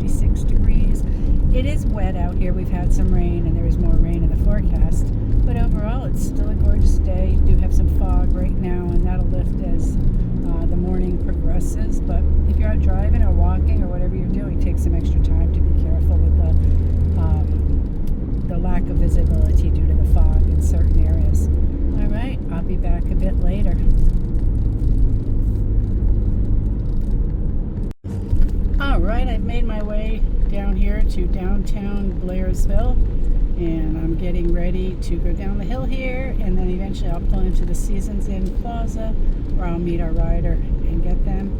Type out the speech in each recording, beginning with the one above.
56 degrees. It is wet out here. We've had some rain, and there is more rain in the forecast. But overall, it's still a gorgeous day. You do have some fog right now, and that'll lift as the morning progresses. But if you're out driving or walking or whatever you're doing, take some extra time to be careful with the lack of visibility due to the fog in certain areas. All right, I'll be back a bit later. All right, I've made my way down here to downtown Blairsville, and I'm getting ready to go down the hill here, and then eventually I'll pull into the Seasons Inn Plaza, where I'll meet our rider and get them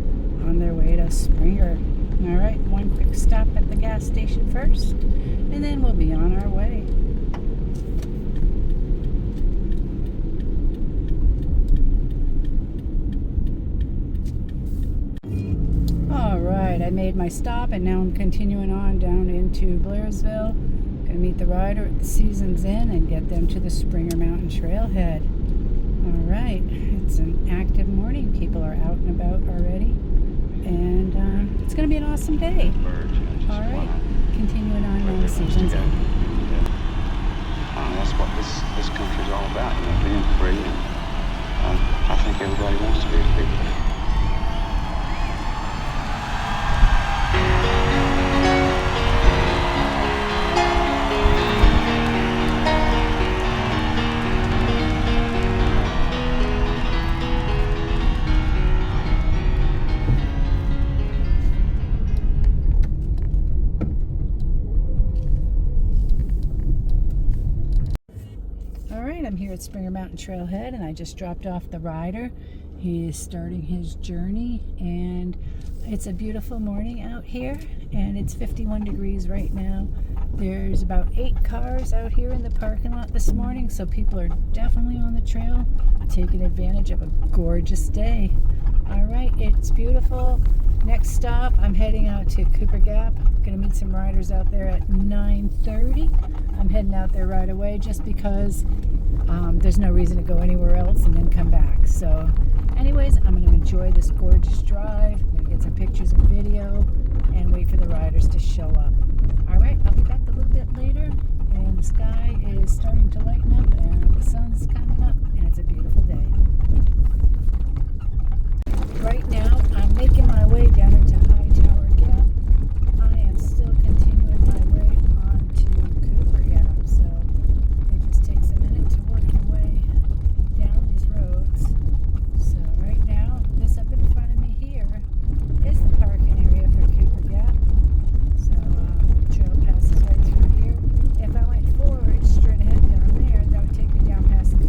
on their way to Springer. All right, one quick stop at the gas station first, and then we'll be on our way. All right, I made my stop, and now I'm continuing on down into Blairsville. Gonna meet the rider at the Seasons Inn and get them to the Springer Mountain Trailhead. All right, it's an active morning. People are out and about already, and it's gonna be an awesome day. All right, continuing on down the Seasons Inn. That's what this country's all about, being free. And I think everybody wants to be free. I'm here at Springer Mountain Trailhead, and I just dropped off the rider. He is starting his journey, and it's a beautiful morning out here, and it's 51 degrees right now. There's about 8 cars out here in the parking lot this morning, so people are definitely on the trail taking advantage of a gorgeous day. All right, it's beautiful. Next stop, I'm heading out to Cooper Gap. I'm gonna meet some riders out there at 9:30. I'm heading out there right away just because there's no reason to go anywhere else and then come back. So anyways, I'm going to enjoy this gorgeous drive. I'm going to get some pictures and video and wait for the riders to show up. All right, I'll be back a little bit later, and the sky is starting to lighten up and the sun's coming up, and it's a beautiful day. Right now, I'm making my way down into High Tower Gap. I am still continuing my way on to Cooper Gap, so it just takes a minute to work your way down these roads. So right now, this up in front of me here is the parking area for Cooper Gap. So the trail passes right through here. If I went forward straight ahead down there, that would take me down past the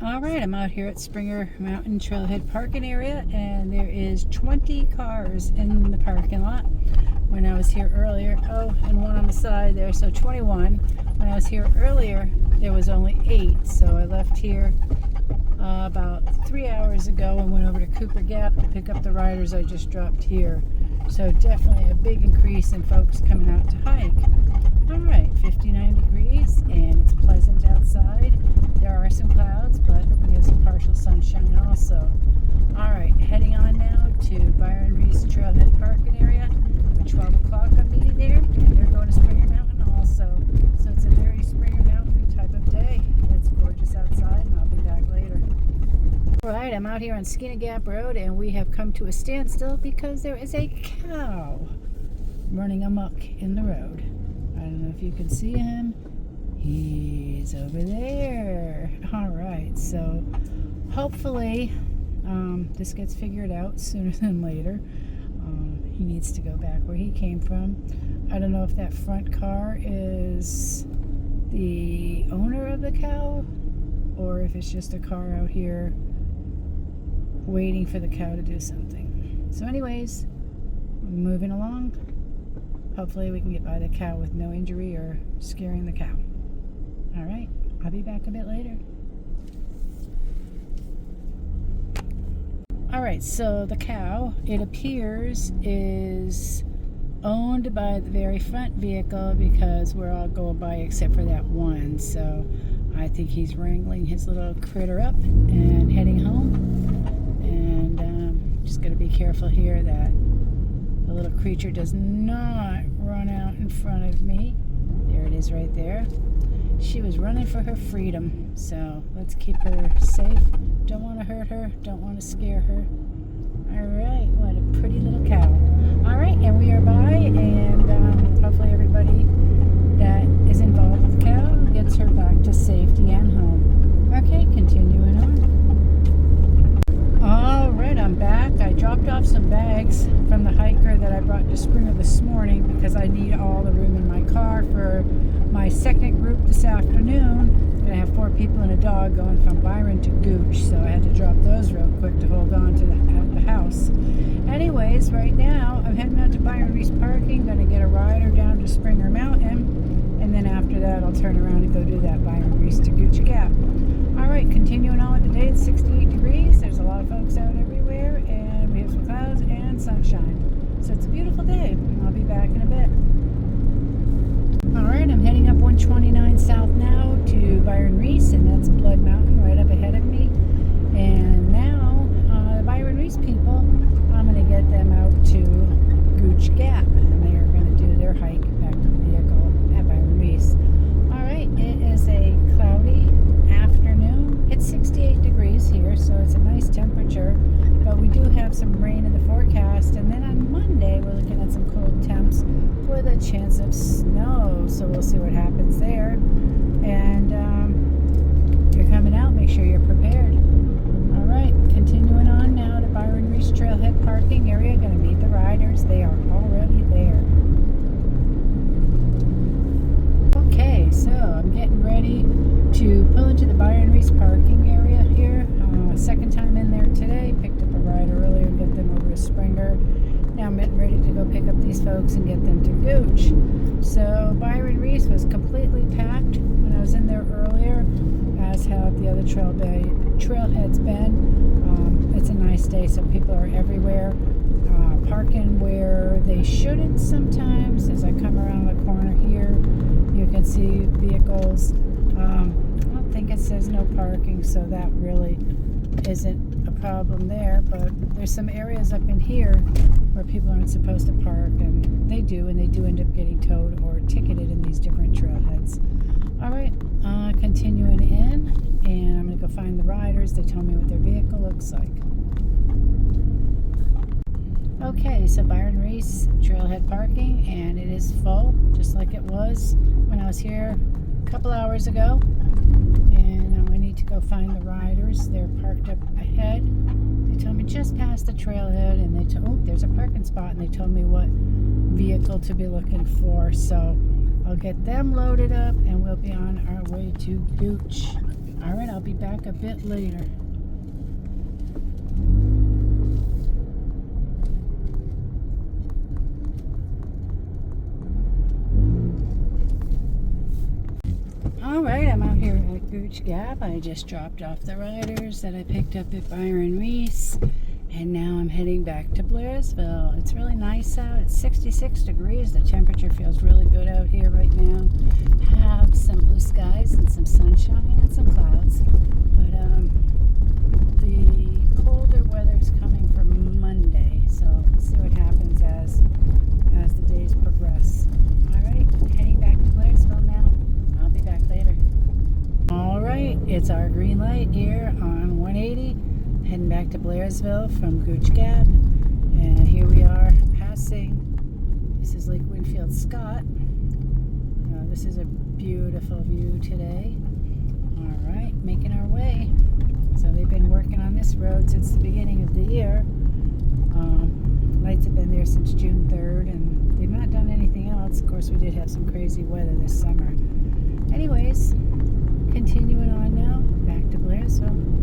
All right, I'm out here at Springer Mountain Trailhead parking area, and there is 20 cars in the parking lot. When I was here earlier, oh, and one on the side there, so 21. When I was here earlier, there was only 8, so I left here about 3 hours ago and went over to Cooper Gap to pick up the riders I just dropped here. So definitely a big increase in folks coming out to hike. All right, 59 degrees, and it's pleasant outside. There are some clouds, but we have some partial sunshine also. All right, heading on now to Byron Reese Trailhead Parking Area. At 12 o'clock I'm meeting there, and they're going to Springer Mountain also. So it's a very Springer Mountain type of day. It's gorgeous outside, and I'll be back later. All right, I'm out here on Skinny Gap Road, and we have come to a standstill because there is a cow running amok in the road. I don't know if you can see him. He's over there. All right, so hopefully this gets figured out sooner than later. He needs to go back where he came from. I don't know if that front car is the owner of the cow or if it's just a car out here waiting for the cow to do something. So anyways, moving along. Hopefully we can get by the cow with no injury or scaring the cow. All right, I'll be back a bit later. All right, so the cow, it appears, is owned by the very front vehicle because we're all going by except for that one. So I think he's wrangling his little critter up and heading home. And just got to be careful here that the little creature does not run out in front of me. There it is right there. She was running for her freedom, so let's keep her safe. Don't want to hurt her, don't want to scare her. All right, what a pretty little cow. All right, and we are by, and hopefully everybody that is involved with the cow gets her back to safety and home. Okay, continuing on. All right, I'm back. I dropped off some bags from the hiker that I brought to Springer this morning because I need all the room in my car for my second group this afternoon. And I have 4 people and a dog going from Byron to Gooch, so I had to drop those real quick to hold on to the house. Anyways, right now I'm heading out to Byron Reese Parking, going to get a rider down to Springer Mountain, and then after that I'll turn around and go do that Byron Reese to Gooch Gap. All right, continuing on with the day. It's 68 degrees. There's a lot of folks out everywhere, and we have some clouds and sunshine. So it's a beautiful day. I'll be back in a bit. All right, I'm heading up 129 south now to Byron Reese, and that's Blood Mountain right up ahead of me. And now, the Byron Reese people, I'm going to get them out to Gooch Gap, and they are going to do their hike back to the vehicle at Byron Reese. All right, it is a cloudy afternoon. It's 68 degrees here, so it's a nice temperature, but we do have some rain in the forecast, and then on Monday we're looking at some cold temps with a chance of snow, so we'll see what happens there. And you're coming out, make sure you're prepared. All right, continuing on now to Byron Reese Trailhead Parking Area. Going to meet the riders. They are already there. Okay, so I'm getting ready to pull into the Byron Reese Parking Area here. Second time in there today. Picked up a rider earlier and get them over to Springer. Now I'm getting ready to go pick up these folks and get them to Gooch. So Byron Reese was completely packed when I was in there earlier, as have the other trailheads been. It's a nice day, so people are everywhere, parking where they shouldn't sometimes. As I come around the corner here, you can see vehicles. I don't think it says no parking, so that really isn't a problem there, but there's some areas up in here where people aren't supposed to park, and they do end up getting towed or ticketed in these different trailheads. All right, continuing in, and I'm going to go find the riders. They tell me what their vehicle looks like. Okay, so Byron Reese Trailhead Parking, and it is full, just like it was when I was here a couple hours ago. And now I need to go find the riders. They're parked up ahead. They told me just past the trailhead, and they told, oh, there's a parking spot, and they told me what vehicle to be looking for. So I'll get them loaded up, and we'll be on our way to Gooch. All right, I'll be back a bit later. All right, I'm out here at Gooch Gap. I just dropped off the riders that I picked up at Byron, and now I'm heading back to Blairsville. It's really nice out. It's 66 degrees. The temperature feels really good out here right now. Have some blue skies and some sunshine and some clouds. But the colder weather is coming for Monday, so let's see what happens as the days progress. All right, heading back to Blairsville now. I'll be back later. All right, it's our green light here on 180, heading back to Blairsville from Gooch Gap, and here we are passing. This is Lake Winfield Scott. This is a beautiful view today. All right, making our way. So they've been working on this road since the beginning of the year. Lights have been there since June 3rd, and they've not done anything else. Of course, we did have some crazy weather this summer. Anyways, continuing on now, back to Blairsville.